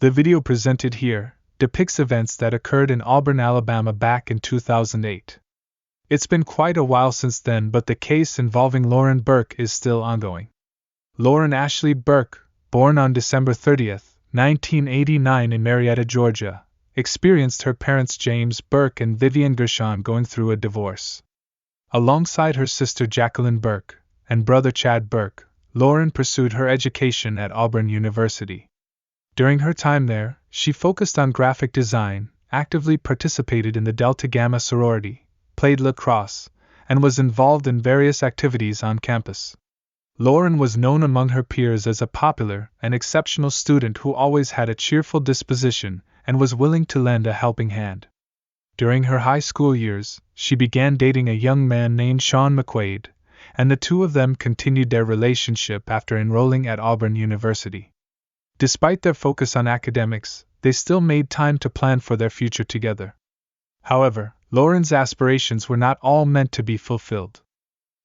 The video presented here depicts events that occurred in Auburn, Alabama back in 2008. It's been quite a while since then, but the case involving Lauren Burke is still ongoing. Lauren Ashley Burke, born on December 30, 1989 in Marietta, Georgia, experienced her parents James Burke and Vivian Gershon going through a divorce. Alongside her sister Jacqueline Burke and brother Chad Burke, Lauren pursued her education at Auburn University. During her time there, she focused on graphic design, actively participated in the Delta Gamma sorority, played lacrosse, and was involved in various activities on campus. Lauren was known among her peers as a popular and exceptional student who always had a cheerful disposition and was willing to lend a helping hand. During her high school years, she began dating a young man named Sean McQuaid, and the two of them continued their relationship after enrolling at Auburn University. Despite their focus on academics, they still made time to plan for their future together. However, Lauren's aspirations were not all meant to be fulfilled.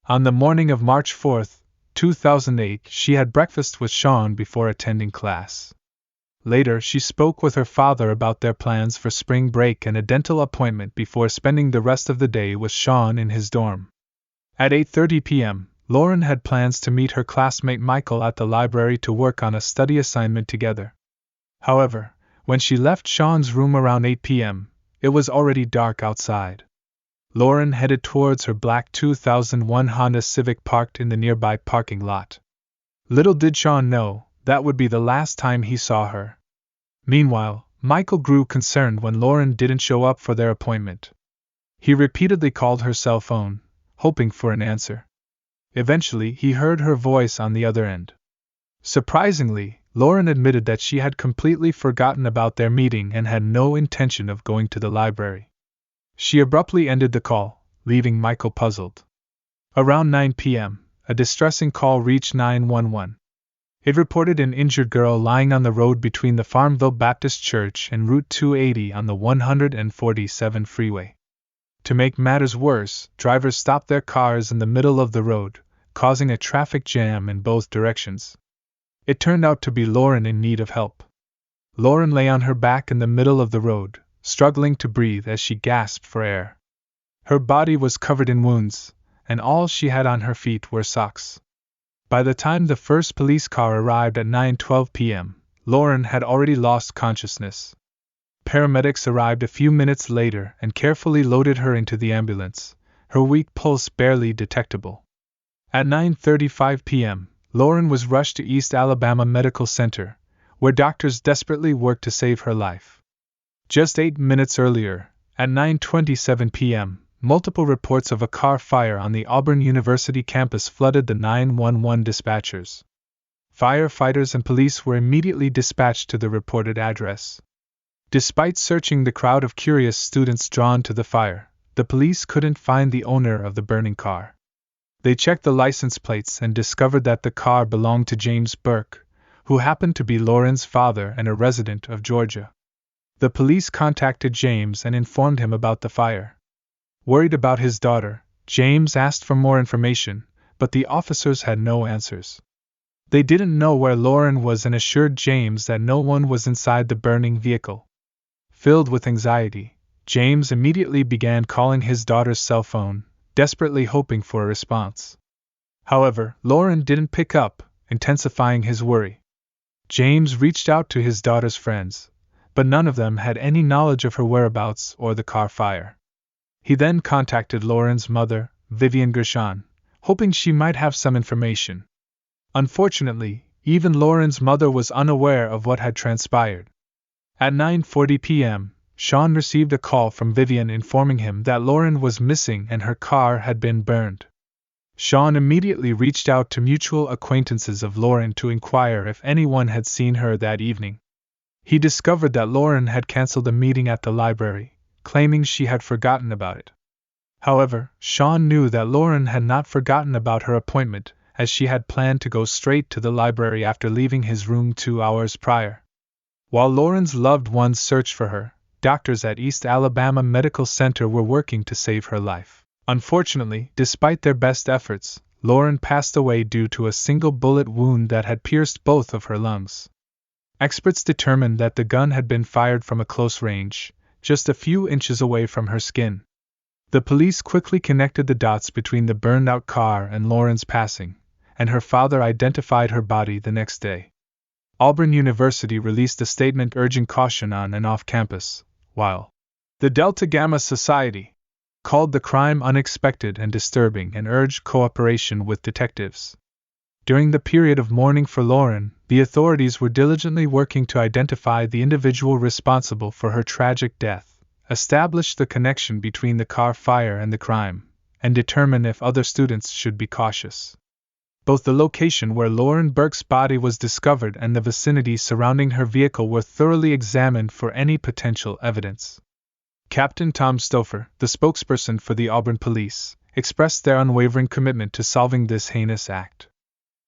On the morning of March 4, 2008, she had breakfast with Sean before attending class. Later, she spoke with her father about their plans for spring break and a dental appointment before spending the rest of the day with Sean in his dorm. At 8:30 p.m., Lauren had plans to meet her classmate Michael at the library to work on a study assignment together. However, when she left Sean's room around 8 p.m., it was already dark outside. Lauren headed towards her black 2001 Honda Civic parked in the nearby parking lot. Little did Sean know, that would be the last time he saw her. Meanwhile, Michael grew concerned when Lauren didn't show up for their appointment. He repeatedly called her cell phone, hoping for an answer. Eventually, he heard her voice on the other end. Surprisingly, Lauren admitted that she had completely forgotten about their meeting and had no intention of going to the library. She abruptly ended the call, leaving Michael puzzled. Around 9 p.m., a distressing call reached 911. It reported an injured girl lying on the road between the Farmville Baptist Church and Route 280 on the 147 freeway. To make matters worse, drivers stopped their cars in the middle of the road, causing a traffic jam in both directions. It turned out to be Lauren in need of help. Lauren lay on her back in the middle of the road, struggling to breathe as she gasped for air. Her body was covered in wounds, and all she had on her feet were socks. By the time the first police car arrived at 9:12 p.m., Lauren had already lost consciousness. Paramedics arrived a few minutes later and carefully loaded her into the ambulance, her weak pulse barely detectable. At 9:35 p.m., Lauren was rushed to East Alabama Medical Center, where doctors desperately worked to save her life. Just 8 minutes earlier, at 9:27 p.m., multiple reports of a car fire on the Auburn University campus flooded the 911 dispatchers. Firefighters and police were immediately dispatched to the reported address. Despite searching the crowd of curious students drawn to the fire, the police couldn't find the owner of the burning car. They checked the license plates and discovered that the car belonged to James Burke, who happened to be Lauren's father and a resident of Georgia. The police contacted James and informed him about the fire. Worried about his daughter, James asked for more information, but the officers had no answers. They didn't know where Lauren was and assured James that no one was inside the burning vehicle. Filled with anxiety, James immediately began calling his daughter's cell phone, desperately hoping for a response. However, Lauren didn't pick up, intensifying his worry. James reached out to his daughter's friends, but none of them had any knowledge of her whereabouts or the car fire. He then contacted Lauren's mother, Vivian Gershon, hoping she might have some information. Unfortunately, even Lauren's mother was unaware of what had transpired. At 9:40 p.m., Sean received a call from Vivian informing him that Lauren was missing and her car had been burned. Sean immediately reached out to mutual acquaintances of Lauren to inquire if anyone had seen her that evening. He discovered that Lauren had canceled a meeting at the library, claiming she had forgotten about it. However, Sean knew that Lauren had not forgotten about her appointment, as she had planned to go straight to the library after leaving his room 2 hours prior. While Lauren's loved ones searched for her, doctors at East Alabama Medical Center were working to save her life. Unfortunately, despite their best efforts, Lauren passed away due to a single bullet wound that had pierced both of her lungs. Experts determined that the gun had been fired from a close range, just a few inches away from her skin. The police quickly connected the dots between the burned-out car and Lauren's passing, and her father identified her body the next day. Auburn University released a statement urging caution on and off campus, while the Delta Gamma Society called the crime unexpected and disturbing and urged cooperation with detectives. During the period of mourning for Lauren, the authorities were diligently working to identify the individual responsible for her tragic death, establish the connection between the car fire and the crime, and determine if other students should be cautious. Both the location where Lauren Burke's body was discovered and the vicinity surrounding her vehicle were thoroughly examined for any potential evidence. Captain Tom Stouffer, the spokesperson for the Auburn Police, expressed their unwavering commitment to solving this heinous act.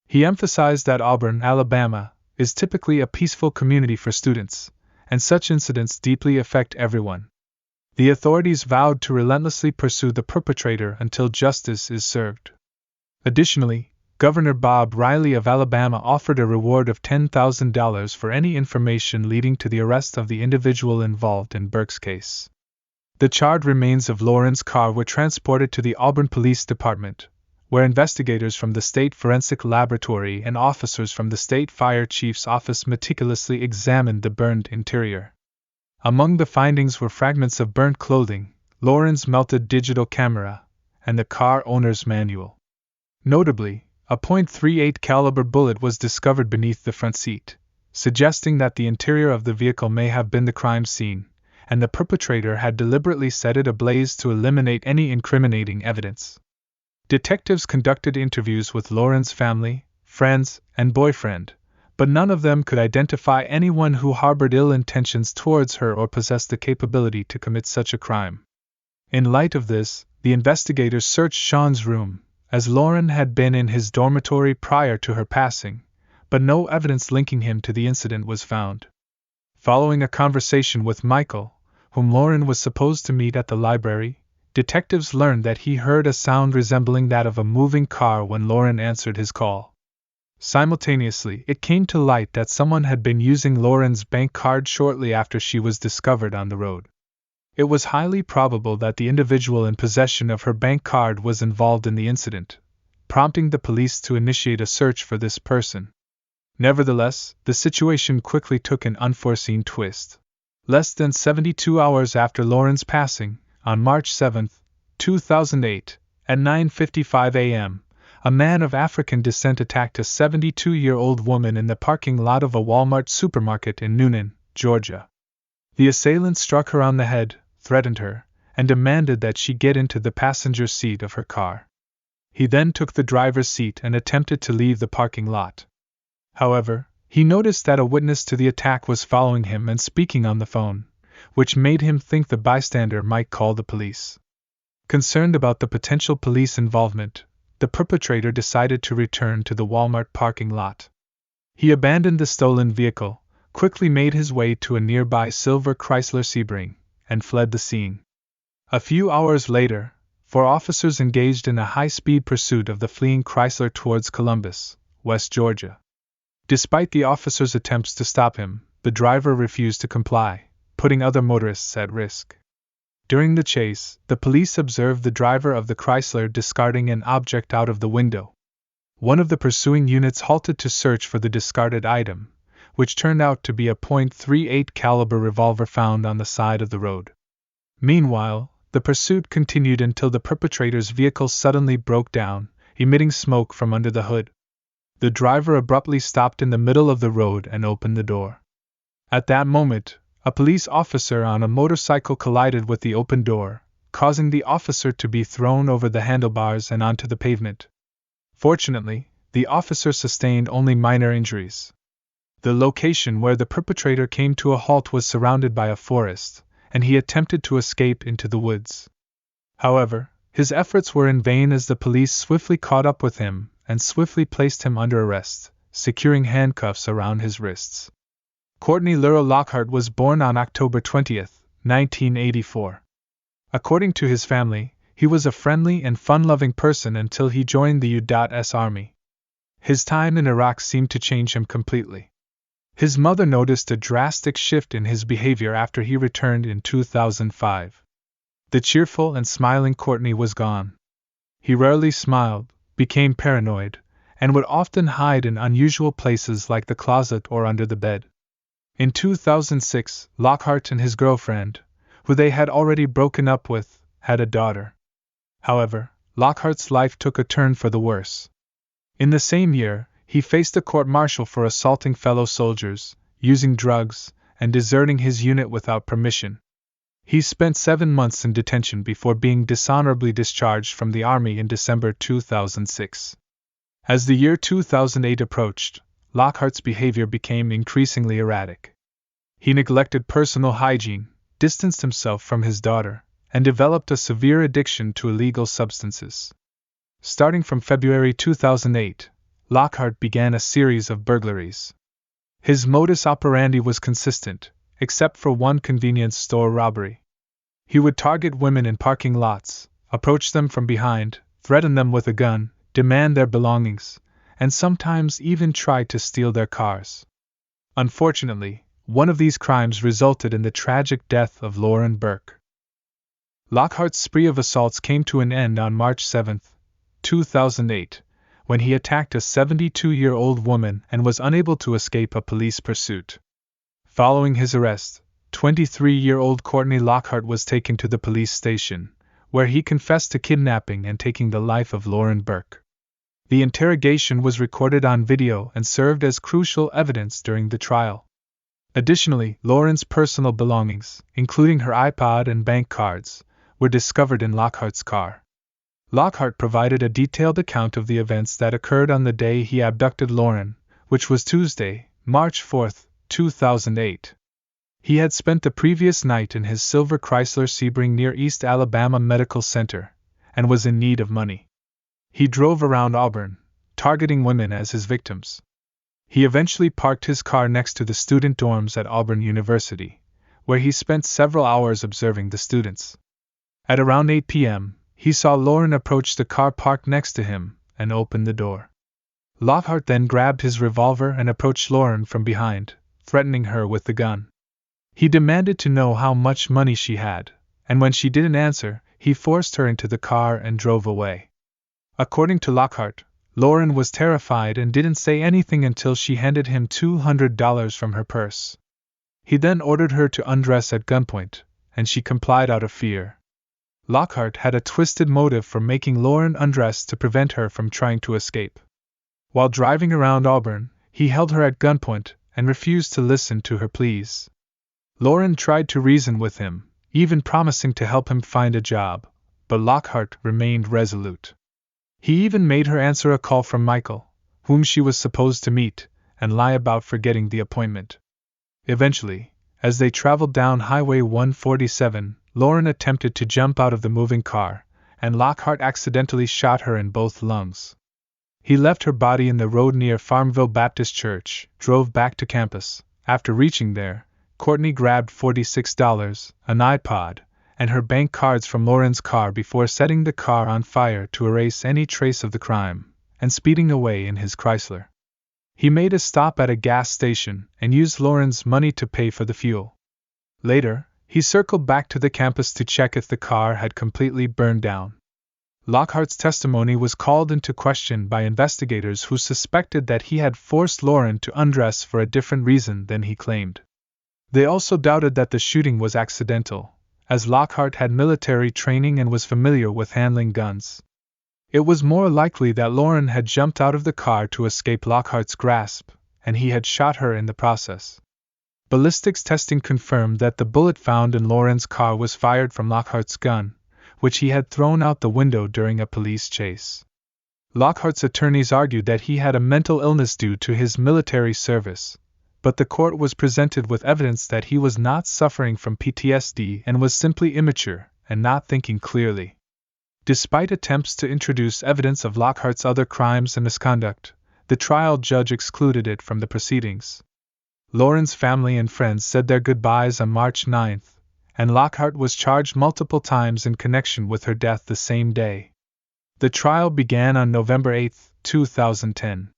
He emphasized that Auburn, Alabama, is typically a peaceful community for students, and such incidents deeply affect everyone. The authorities vowed to relentlessly pursue the perpetrator until justice is served. Additionally, Governor Bob Riley of Alabama offered a reward of $10,000 for any information leading to the arrest of the individual involved in Burke's case. The charred remains of Lauren's car were transported to the Auburn Police Department, where investigators from the State Forensic Laboratory and officers from the State Fire Chief's office meticulously examined the burned interior. Among the findings were fragments of burnt clothing, Lauren's melted digital camera, and the car owner's manual. Notably, a .38 caliber bullet was discovered beneath the front seat, suggesting that the interior of the vehicle may have been the crime scene, and the perpetrator had deliberately set it ablaze to eliminate any incriminating evidence. Detectives conducted interviews with Lauren's family, friends, and boyfriend, but none of them could identify anyone who harbored ill intentions towards her or possessed the capability to commit such a crime. In light of this, the investigators searched Sean's room, as Lauren had been in his dormitory prior to her passing, but no evidence linking him to the incident was found. Following a conversation with Michael, whom Lauren was supposed to meet at the library, detectives learned that he heard a sound resembling that of a moving car when Lauren answered his call. Simultaneously, it came to light that someone had been using Lauren's bank card shortly after she was discovered on the road. It was highly probable that the individual in possession of her bank card was involved in the incident, prompting the police to initiate a search for this person. Nevertheless, the situation quickly took an unforeseen twist. Less than 72 hours after Lauren's passing, on March 7, 2008, at 9:55 a.m., a man of African descent attacked a 72-year-old woman in the parking lot of a Walmart supermarket in Noonan, Georgia. The assailant struck her on the head, threatened her, and demanded that she get into the passenger seat of her car. He then took the driver's seat and attempted to leave the parking lot. However, he noticed that a witness to the attack was following him and speaking on the phone, which made him think the bystander might call the police. Concerned about the potential police involvement, the perpetrator decided to return to the Walmart parking lot. He abandoned the stolen vehicle, quickly made his way to a nearby silver Chrysler Sebring, and fled the scene. A few hours later, 4 officers engaged in a high-speed pursuit of the fleeing Chrysler towards Columbus, West Georgia. Despite the officers' attempts to stop him, the driver refused to comply, putting other motorists at risk. During the chase, the police observed the driver of the Chrysler discarding an object out of the window. One of the pursuing units halted to search for the discarded item, which turned out to be a .38 caliber revolver found on the side of the road. Meanwhile, the pursuit continued until the perpetrator's vehicle suddenly broke down, emitting smoke from under the hood. The driver abruptly stopped in the middle of the road and opened the door. At that moment, a police officer on a motorcycle collided with the open door, causing the officer to be thrown over the handlebars and onto the pavement. Fortunately, the officer sustained only minor injuries. The location where the perpetrator came to a halt was surrounded by a forest, and he attempted to escape into the woods. However, his efforts were in vain as the police swiftly caught up with him and swiftly placed him under arrest, securing handcuffs around his wrists. Courtney Lockhart was born on October 20, 1984. According to his family, he was a friendly and fun-loving person until he joined the U.S. Army. His time in Iraq seemed to change him completely. His mother noticed a drastic shift in his behavior after he returned in 2005. The cheerful and smiling Courtney was gone. He rarely smiled, became paranoid, and would often hide in unusual places like the closet or under the bed. In 2006, Lockhart and his girlfriend, who they had already broken up with, had a daughter. However, Lockhart's life took a turn for the worse. In the same year, he faced a court-martial for assaulting fellow soldiers, using drugs, and deserting his unit without permission. He spent 7 months in detention before being dishonorably discharged from the Army in December 2006. As the year 2008 approached, Lockhart's behavior became increasingly erratic. He neglected personal hygiene, distanced himself from his daughter, and developed a severe addiction to illegal substances. Starting from February 2008, Lockhart began a series of burglaries. His modus operandi was consistent, except for one convenience store robbery. He would target women in parking lots, approach them from behind, threaten them with a gun, demand their belongings, and sometimes even try to steal their cars. Unfortunately, one of these crimes resulted in the tragic death of Lauren Burke. Lockhart's spree of assaults came to an end on March 7, 2008, when he attacked a 72-year-old woman and was unable to escape a police pursuit. Following his arrest, 23-year-old Courtney Lockhart was taken to the police station, where he confessed to kidnapping and taking the life of Lauren Burke. The interrogation was recorded on video and served as crucial evidence during the trial. Additionally, Lauren's personal belongings, including her iPod and bank cards, were discovered in Lockhart's car. Lockhart provided a detailed account of the events that occurred on the day he abducted Lauren, which was Tuesday, March 4, 2008. He had spent the previous night in his silver Chrysler Sebring near East Alabama Medical Center, and was in need of money. He drove around Auburn, targeting women as his victims. He eventually parked his car next to the student dorms at Auburn University, where he spent several hours observing the students. At around 8 p.m., he saw Lauren approach the car parked next to him and open the door. Lockhart then grabbed his revolver and approached Lauren from behind, threatening her with the gun. He demanded to know how much money she had, and when she didn't answer, he forced her into the car and drove away. According to Lockhart, Lauren was terrified and didn't say anything until she handed him $200 from her purse. He then ordered her to undress at gunpoint, and she complied out of fear. Lockhart had a twisted motive for making Lauren undress to prevent her from trying to escape. While driving around Auburn, he held her at gunpoint and refused to listen to her pleas. Lauren tried to reason with him, even promising to help him find a job, but Lockhart remained resolute. He even made her answer a call from Michael, whom she was supposed to meet, and lie about forgetting the appointment. Eventually, as they traveled down Highway 147, Lauren attempted to jump out of the moving car, and Lockhart accidentally shot her in both lungs. He left her body in the road near Farmville Baptist Church, drove back to campus. After reaching there, Courtney grabbed $46, an iPod, and her bank cards from Lauren's car before setting the car on fire to erase any trace of the crime, and speeding away in his Chrysler. He made a stop at a gas station and used Lauren's money to pay for the fuel. Later, he circled back to the campus to check if the car had completely burned down. Lockhart's testimony was called into question by investigators who suspected that he had forced Lauren to undress for a different reason than he claimed. They also doubted that the shooting was accidental, as Lockhart had military training and was familiar with handling guns. It was more likely that Lauren had jumped out of the car to escape Lockhart's grasp, and he had shot her in the process. Ballistics testing confirmed that the bullet found in Lauren's car was fired from Lockhart's gun, which he had thrown out the window during a police chase. Lockhart's attorneys argued that he had a mental illness due to his military service, but the court was presented with evidence that he was not suffering from PTSD and was simply immature and not thinking clearly. Despite attempts to introduce evidence of Lockhart's other crimes and misconduct, the trial judge excluded it from the proceedings. Lauren's family and friends said their goodbyes on March 9, and Lockhart was charged multiple times in connection with her death the same day. The trial began on November 8, 2010.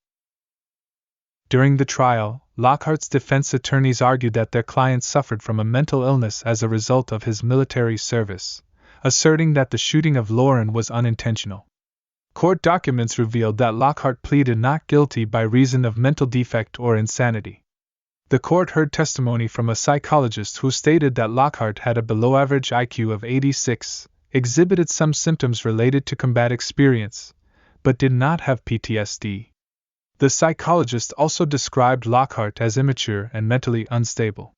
During the trial, Lockhart's defense attorneys argued that their client suffered from a mental illness as a result of his military service, asserting that the shooting of Lauren was unintentional. Court documents revealed that Lockhart pleaded not guilty by reason of mental defect or insanity. The court heard testimony from a psychologist who stated that Lockhart had a below-average IQ of 86, exhibited some symptoms related to combat experience, but did not have PTSD. The psychologist also described Lockhart as immature and mentally unstable.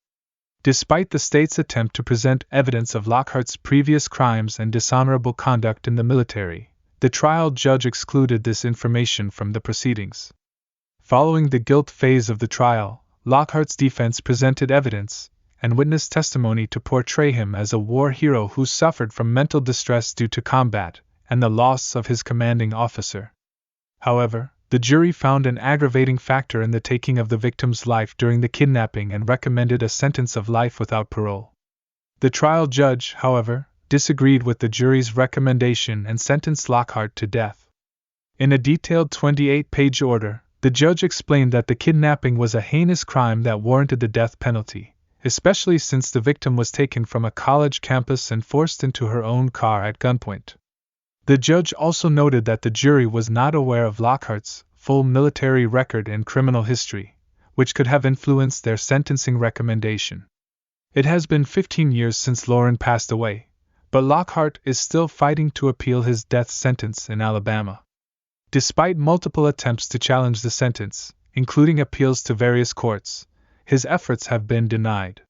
Despite the state's attempt to present evidence of Lockhart's previous crimes and dishonorable conduct in the military, the trial judge excluded this information from the proceedings. Following the guilt phase of the trial, Lockhart's defense presented evidence and witness testimony to portray him as a war hero who suffered from mental distress due to combat and the loss of his commanding officer. However, the jury found an aggravating factor in the taking of the victim's life during the kidnapping and recommended a sentence of life without parole. The trial judge, however, disagreed with the jury's recommendation and sentenced Lockhart to death. In a detailed 28-page order, the judge explained that the kidnapping was a heinous crime that warranted the death penalty, especially since the victim was taken from a college campus and forced into her own car at gunpoint. The judge also noted that the jury was not aware of Lockhart's full military record and criminal history, which could have influenced their sentencing recommendation. It has been 15 years since Lauren passed away, but Lockhart is still fighting to appeal his death sentence in Alabama. Despite multiple attempts to challenge the sentence, including appeals to various courts, his efforts have been denied.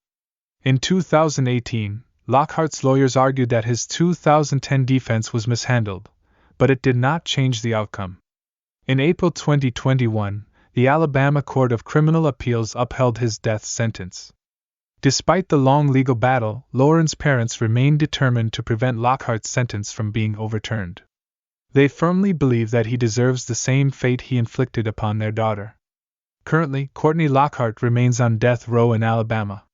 In 2018, Lockhart's lawyers argued that his 2010 defense was mishandled, but it did not change the outcome. In April 2021, the Alabama Court of Criminal Appeals upheld his death sentence. Despite the long legal battle, Lauren's parents remained determined to prevent Lockhart's sentence from being overturned. They firmly believe that he deserves the same fate he inflicted upon their daughter. Currently, Courtney Lockhart remains on death row in Alabama.